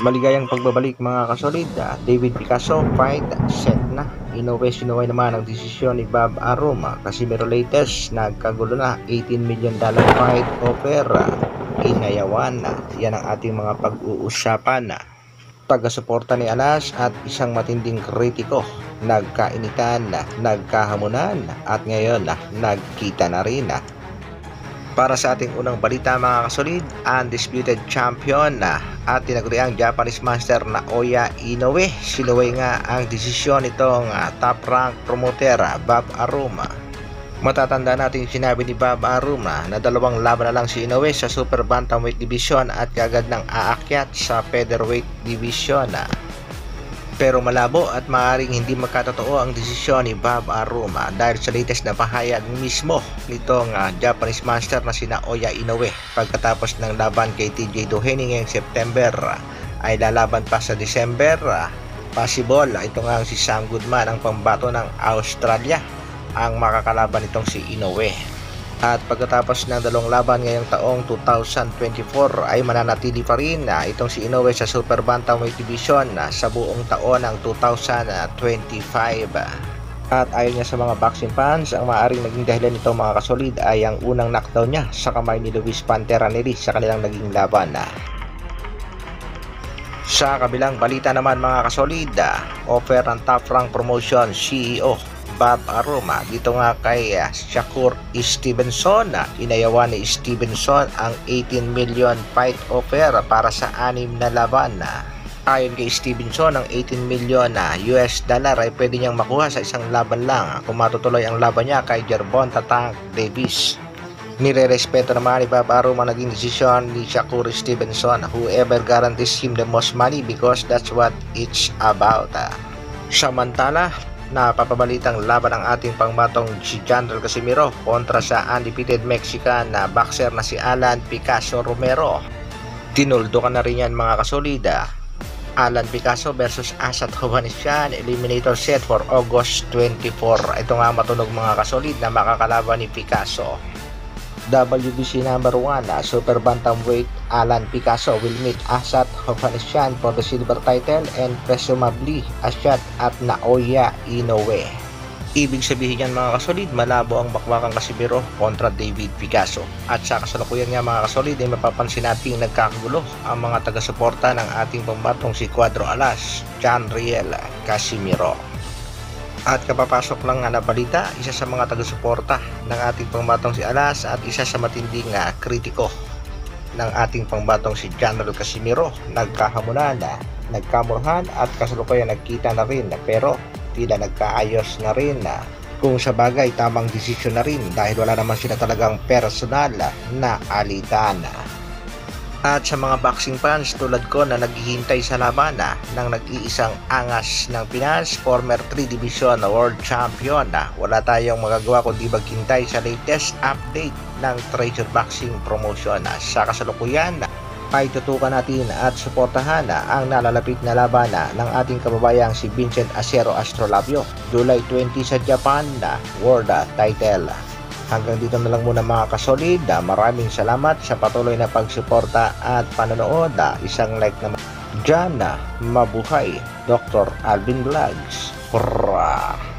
Maligayang pagbabalik mga kasolid. David Picasso fight set na. Sinuway naman ang desisyon ni Bob Arum. Casimero latest nagkagulo na $18 million fight offer. Inayawan na. Yan ang ating mga pag-uusapan. Taga-suporta ni Alas at isang matinding kritiko. Nagkainitan, nagkahamunan at ngayon nagkita na rin. Para sa ating unang balita mga kasolid, undisputed champion at tinaguriang Japanese master na Naoya Inoue. Sinuway nga ang desisyon nitong top rank promoter Bob Arum. Matatanda natin sinabi ni Bob Arum na dalawang laban na lang si Inoue sa super bantamweight division at kagad nang aakyat sa featherweight division. Pero malabo at maaaring hindi magkatotoo ang desisyon ni Bob Arum dahil sa latest na pahayag mismo nitong Japanese master na si Naoya Inoue pagkatapos ng laban kay TJ Doheny ngayong September ay lalaban pa sa December. Possible ito nga si Sam Goodman ang pambato ng Australia ang makakalaban nitong si Inoue. At pagkatapos ng dalawang laban ngayong taong 2024 ay mananatili pa rin itong si Inoue sa Super Bantamweight Division sa buong taon ng 2025. At ayon niya sa mga boxing fans, ang maaaring naging dahilan nito mga kasolid ay ang unang knockdown niya sa kamay ni Luis Pantera Nery sa kanilang naging laban. Sa kabilang balita naman mga kasolid, offer ng Top Rank Promotion CEO Bob Arum dito nga kay Shakur Stevenson. Inayawan ni Stevenson ang 18 million fight offer para sa 6 na laban. Ayon kay Stevenson, ang 18 million US dollar ay pwede niyang makuha sa isang laban lang kung matutuloy ang laban niya kay Gervonta Tank Davis. Nire-respeto naman ni Bob Arum ang naging desisyon ni Shakur Stevenson. Whoever guarantees him the most money because that's what it's about. Samantala, napapabalitang laban ang ating pangmatong si Jandrel Casimiro kontra sa undefeated Mexican na boxer na si Alan Picasso Romero. Tinuldo ka na rin yan mga kasolida. Alan Picasso versus Asad Hovhannisyan eliminator set for August 24. Ito nga matunog mga kasolid na makakalaban ni Picasso. WBC number 1 Super Bantamweight Alan Picasso will meet Asad Hovhannisyan for the silver title and presumably Asad at Naoya Inoue. Ibig sabihin yan mga kasolid, malabo ang bakbakang Casimiro kontra David Picasso. At sa kasalukuyan nga mga kasolid ay mapapansin natin nagkakagulo ang mga taga-suporta ng ating pambatong si Cuadro Alas, Jandrel Casimiro. At kapapasok lang na balita, isa sa mga taga-suporta ng ating pangbatong si Alas at isa sa matinding kritiko ng ating pangbatong si Jandrel Casimiro. Nagkahamunan, nagkamurahan at kasalukuyan nagkita na rin pero tila nagkaayos na rin. Kung sa bagay tamang desisyon na rin dahil wala naman sila talagang personal na alitan. At sa mga boxing fans tulad ko na naghihintay sa laban ng nag-iisang angas ng Pinas, former 3 Division World Champion, wala tayong magagawa kundi maghintay sa latest update ng Treasure Boxing Promotion. Sa kasalukuyan ay tutukan natin at suportahan ang nalalapit na laban ng ating kababayang si Vincent Acero Astrolabio, July 20 sa Japan, World Title. Hanggang dito na lang muna mga kasolid. Maraming salamat sa patuloy na pagsuporta at panonood. Isang like naman dyan. Mabuhay Dr. Alvin Vlogs. Hurra!